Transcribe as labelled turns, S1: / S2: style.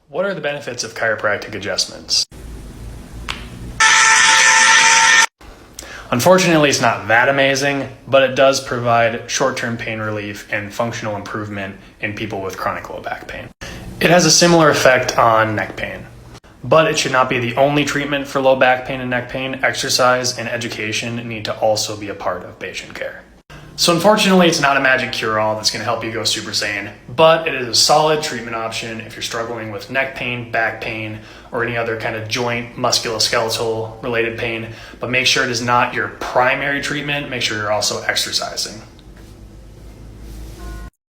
S1: What are the benefits of chiropractic adjustments? Unfortunately, it's not that amazing, but it does provide short-term pain relief and functional improvement in people with chronic low back pain. It has a similar effect on neck pain, but it should not be the only treatment for low back pain and neck pain. Exercise and education need to also be a part of patient care. So unfortunately, it's not a magic cure-all that's going to help you go Super Saiyan, but it is a solid treatment option if you're struggling with neck pain, back pain, or any other kind of joint, musculoskeletal related pain. But make sure it is not your primary treatment. Make sure you're also exercising.